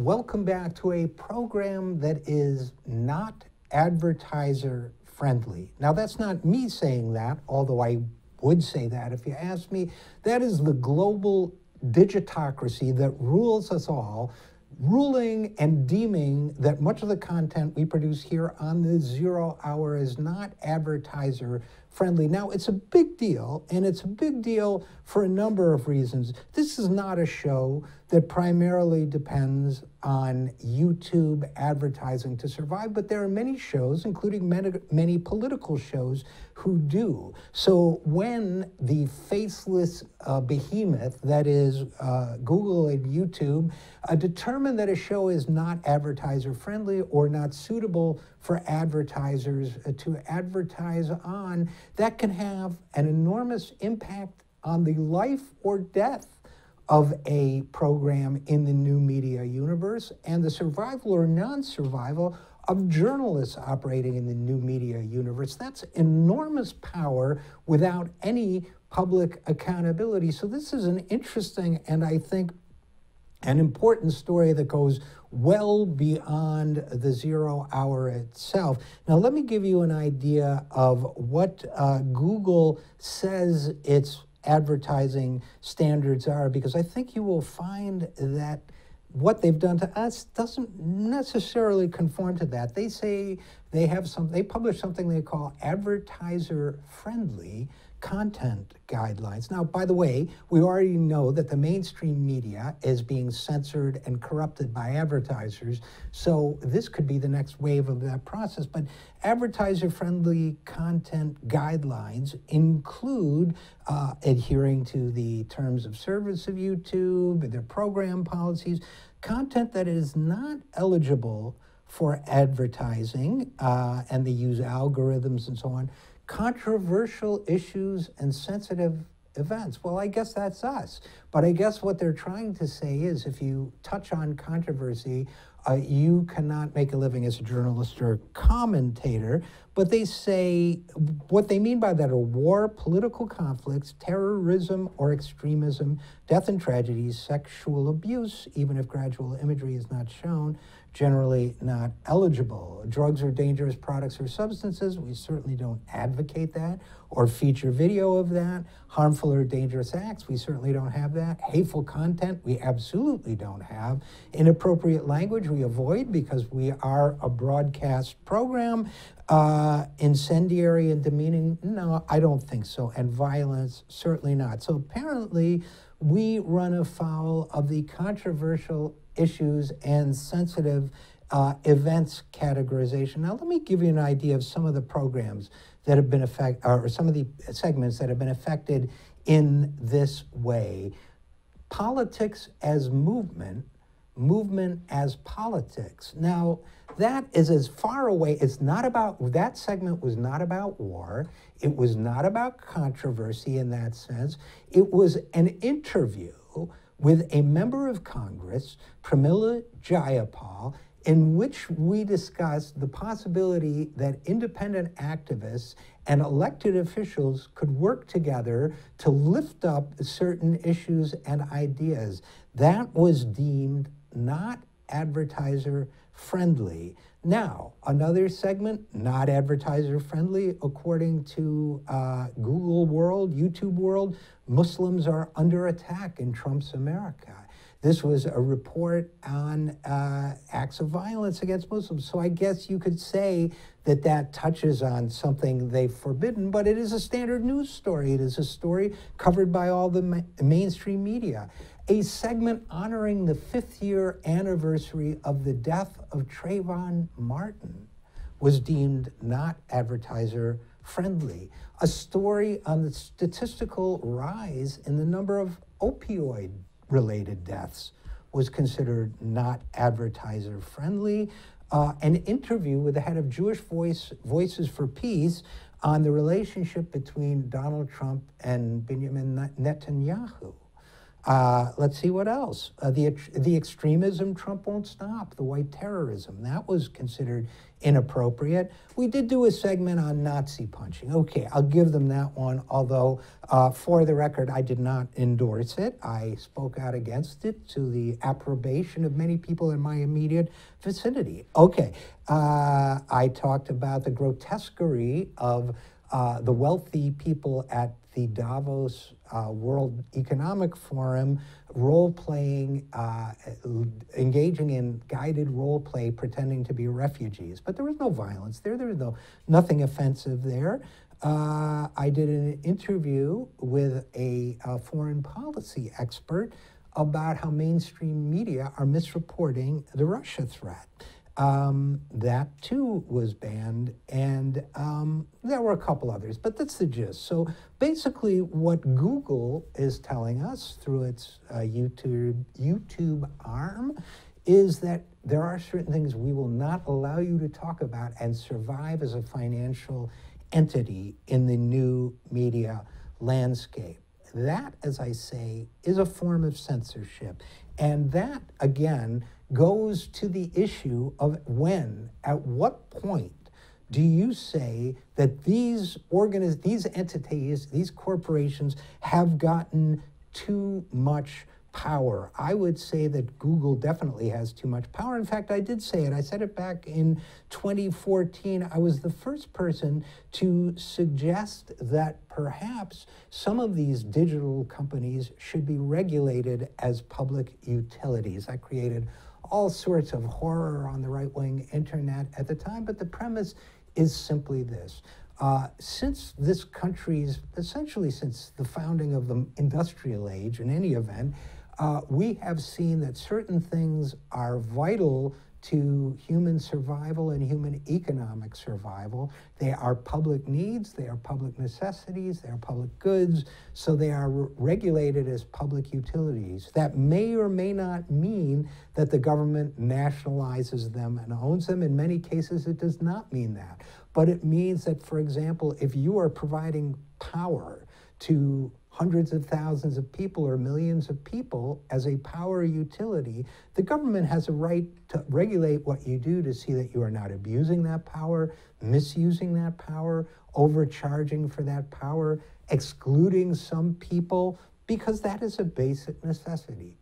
welcome back to a program that is not advertiser friendly. Now, that's not me saying that, although I would say that if you ask me. That is the global digitocracy that rules us all, ruling and deeming that much of the content we produce here on the Zero Hour is not advertiser friendly. Now, it's a big deal, and it's a big deal for a number of reasons. This is not a show that primarily depends on YouTube advertising to survive, but there are many shows, including many political shows, who do. So when the faceless behemoth, that is Google and YouTube, determine that a show is not advertiser friendly or not suitable for advertisers to advertise on, that can have an enormous impact on the life or death of a program in the new media universe and the survival or non-survival of journalists operating in the new media universe. That's enormous power without any public accountability. So this is an interesting and I think an important story that goes well beyond the Zero Hour itself. Now, let me give you an idea of what Google says its advertising standards are, because I think you will find that what they've done to us doesn't necessarily conform to that. They say they publish something they call advertiser-friendly content guidelines. Now, by the way, we already know that the mainstream media is being censored and corrupted by advertisers, so this could be the next wave of that process. But advertiser-friendly content guidelines include adhering to the terms of service of YouTube, their program policies, content that is not eligible for advertising, and they use algorithms and so on, controversial issues and sensitive events. Well, I guess that's us. But I guess what they're trying to say is if you touch on controversy, you cannot make a living as a journalist or a commentator. But they say what they mean by that are war, political conflicts, terrorism or extremism, death and tragedies, sexual abuse, even if gradual imagery is not shown, generally not eligible. Drugs or dangerous products or substances, we certainly don't advocate that or feature video of that. Harmful or dangerous acts, we certainly don't have that. Hateful content, we absolutely don't have. Inappropriate language, we avoid because we are a broadcast program. Incendiary and demeaning, no, I don't think so. And violence, certainly not. So apparently, we run afoul of the controversial issues and sensitive events categorization. Now, let me give you an idea of some of the programs that have been affected, or some of the segments that have been affected in this way. Politics as movement, movement as politics. Now, that is as far away, it's not about, that segment was not about war. It was not about controversy in that sense. It was an interview with a member of Congress, Pramila Jayapal, in which we discussed the possibility that independent activists and elected officials could work together to lift up certain issues and ideas. That was deemed not advertiser-friendly. Now, another segment, not advertiser-friendly, according to Google World, YouTube World, Muslims are under attack in Trump's America. This was a report on acts of violence against Muslims. So I guess you could say that that touches on something they've forbidden, but it is a standard news story. It is a story covered by all the mainstream media. A segment honoring the 5th year anniversary of the death of Trayvon Martin was deemed not advertiser friendly. A story on the statistical rise in the number of opioid-related deaths was considered not advertiser-friendly. An interview with the head of Jewish Voices for Peace on the relationship between Donald Trump and Benjamin Netanyahu. Let's see what else. The extremism, Trump won't stop. The white terrorism, that was considered inappropriate. We did do a segment on Nazi punching. Okay, I'll give them that one, although for the record, I did not endorse it. I spoke out against it to the approbation of many people in my immediate vicinity. Okay, I talked about the grotesquerie of the wealthy people at the Davos World Economic Forum role-playing, engaging in guided role-play, pretending to be refugees. But there was no violence there. There was nothing offensive there. I did an interview with a foreign policy expert about how mainstream media are misreporting the Russia threat. That too was banned, and there were a couple others, but that's the gist. So basically what Google is telling us through its YouTube arm is that there are certain things we will not allow you to talk about and survive as a financial entity in the new media landscape. That, as I say, is a form of censorship. And that, again, goes to the issue of at what point do you say that these entities, these corporations have gotten too much power? I would say that Google definitely has too much power. In fact, I did say it. I said it back in 2014. I was the first person to suggest that perhaps some of these digital companies should be regulated as public utilities. I created all sorts of horror on the right-wing internet at the time, but the premise is simply this. Since this country's, essentially since the founding of the industrial age, in any event, we have seen that certain things are vital to human survival and human economic survival. They are public needs, they are public necessities, they are public goods, so they are regulated as public utilities. That may or may not mean that the government nationalizes them and owns them. In many cases, it does not mean that. But it means that, for example, if you are providing power to hundreds of thousands of people or millions of people as a power utility, the government has a right to regulate what you do to see that you are not abusing that power, misusing that power, overcharging for that power, excluding some people, because that is a basic necessity.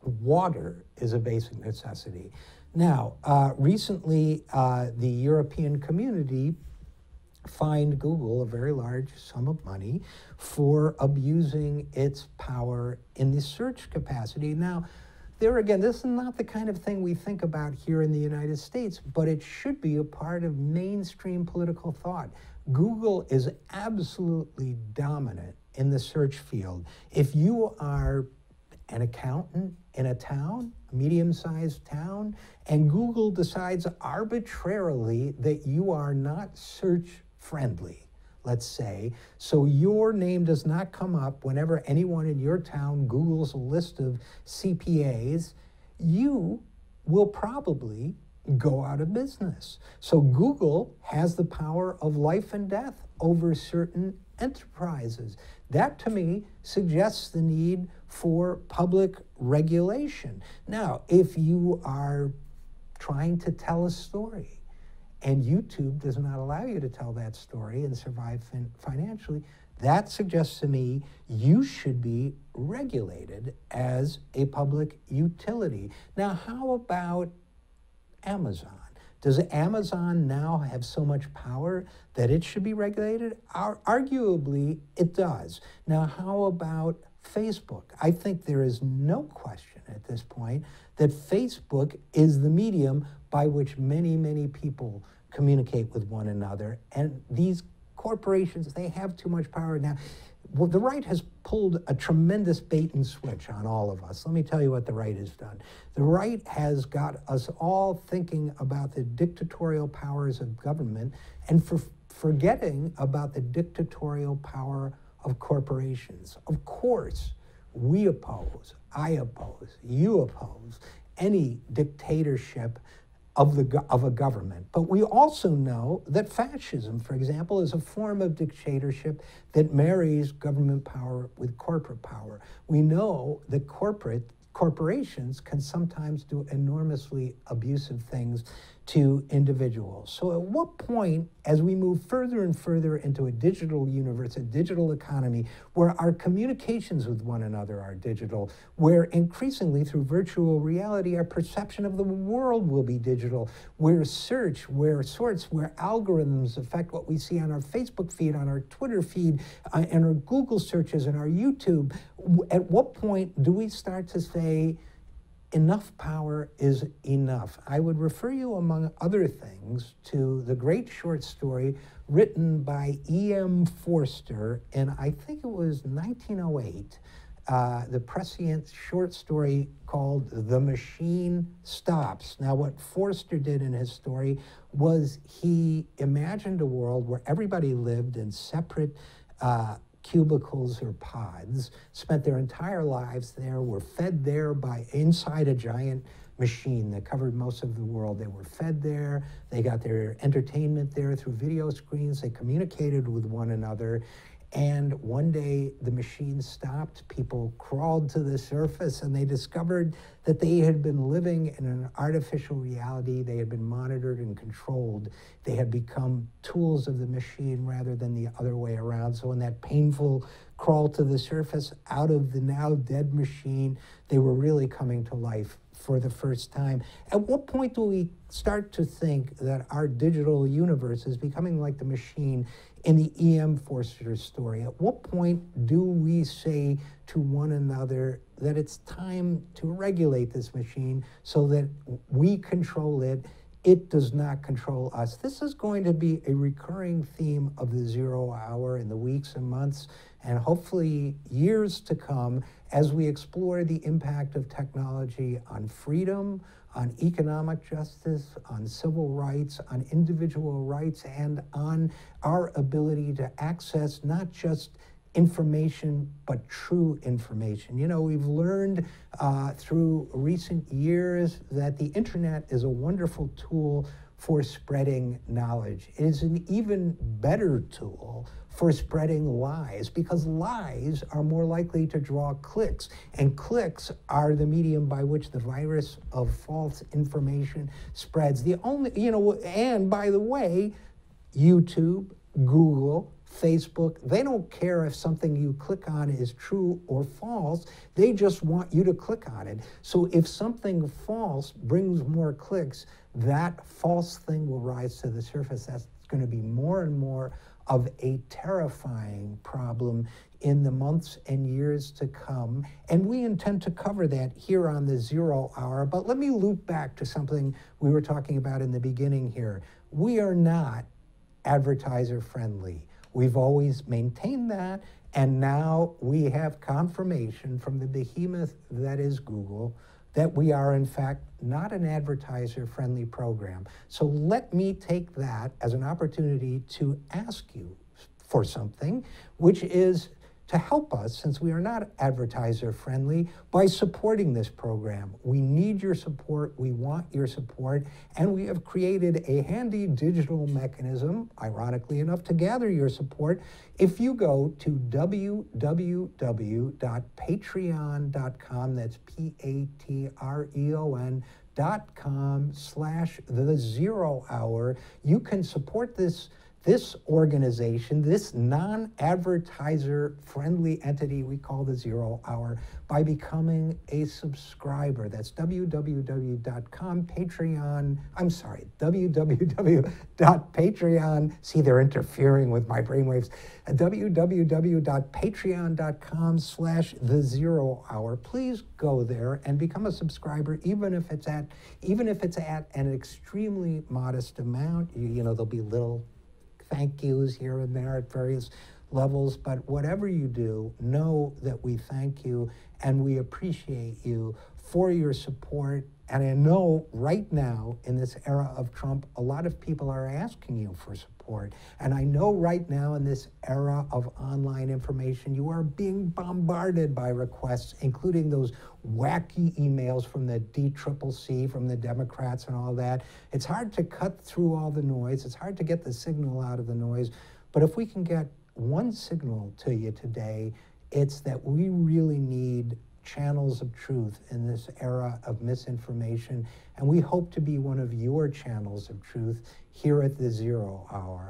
Water is a basic necessity. Now, recently, the European Community fined Google a very large sum of money for abusing its power in the search capacity. Now, there again, this is not the kind of thing we think about here in the United States, but it should be a part of mainstream political thought. Google is absolutely dominant in the search field. If you are an accountant in a town, a medium-sized town, and Google decides arbitrarily that you are not search-friendly, let's say, so your name does not come up whenever anyone in your town Googles a list of CPAs, you will probably go out of business. So Google has the power of life and death over certain enterprises. That, to me, suggests the need for public regulation. Now, if you are trying to tell a story and YouTube does not allow you to tell that story and survive financially, that suggests to me you should be regulated as a public utility. Now, how about Amazon? Does Amazon now have so much power that it should be regulated? Arguably, it does. Now, how about Facebook? I think there is no question at this point that Facebook is the medium by which many, many people communicate with one another. And these corporations, they have too much power now. Well, the right has pulled a tremendous bait and switch on all of us. Let me tell you what the right has done. The right has got us all thinking about the dictatorial powers of government and forgetting about the dictatorial power of corporations. Of course, we oppose, I oppose, you oppose any dictatorship of a government. But we also know that fascism, for example, is a form of dictatorship that marries government power with corporate power. We know that corporations can sometimes do enormously abusive things to individuals. So at what point, as we move further and further into a digital universe, a digital economy, where our communications with one another are digital, where increasingly through virtual reality, our perception of the world will be digital, where search, where sorts, where algorithms affect what we see on our Facebook feed, on our Twitter feed, and our Google searches and our YouTube, at what point do we start to say, enough power is enough? I would refer you, among other things, to the great short story written by E.M. Forster, and I think it was 1908, the prescient short story called The Machine Stops. Now, what Forster did in his story was he imagined a world where everybody lived in separate cubicles or pods, spent their entire lives there, were fed there by inside a giant machine that covered most of the world. They were fed there, they got their entertainment there through video screens, they communicated with one another, and one day the machine stopped, people crawled to the surface, and they discovered that they had been living in an artificial reality. They had been monitored and controlled. They had become tools of the machine rather than the other way around. So in that painful crawl to the surface out of the now dead machine, they were really coming to life for the first time. At what point do we start to think that our digital universe is becoming like the machine in the E.M. Forster story? At what point do we say to one another that it's time to regulate this machine so that we control it, it does not control us? This is going to be a recurring theme of the Zero Hour in the weeks and months and hopefully years to come as we explore the impact of technology on freedom, on economic justice, on civil rights, on individual rights, and on our ability to access not just information, but true information. You know, we've learned through recent years that the internet is a wonderful tool for spreading knowledge. It is an even better tool for spreading lies, because lies are more likely to draw clicks, and clicks are the medium by which the virus of false information spreads. The only, and by the way, YouTube, Google, Facebook, they don't care if something you click on is true or false. They just want you to click on it. So if something false brings more clicks, that false thing will rise to the surface. That's going to be more and more of a terrifying problem in the months and years to come. And we intend to cover that here on the Zero Hour. But let me loop back to something we were talking about in the beginning here. We are not advertiser-friendly. We've always maintained that, and now we have confirmation from the behemoth that is Google that we are, in fact, not an advertiser-friendly program. So let me take that as an opportunity to ask you for something, which is to help us, since we are not advertiser-friendly, by supporting this program. We need your support, we want your support, and we have created a handy digital mechanism, ironically enough, to gather your support. If you go to www.patreon.com, that's patreon.com/the0hour, you can support this organization, this non-advertiser-friendly entity we call the Zero Hour, by becoming a subscriber. That's www.patreon, see, they're interfering with my brainwaves, www.patreon.com/the0hour. Please go there and become a subscriber, even if it's at an extremely modest amount. There'll be little thank yous here and there at various levels. But whatever you do, know that we thank you and we appreciate you for your support. And I know right now, in this era of Trump, a lot of people are asking you for support. And I know right now, in this era of online information, you are being bombarded by requests, including those wacky emails from the DCCC, from the Democrats and all that. It's hard to cut through all the noise. It's hard to get the signal out of the noise. But if we can get one signal to you today, it's that we really need channels of truth in this era of misinformation, and we hope to be one of your channels of truth here at the 0 Hour.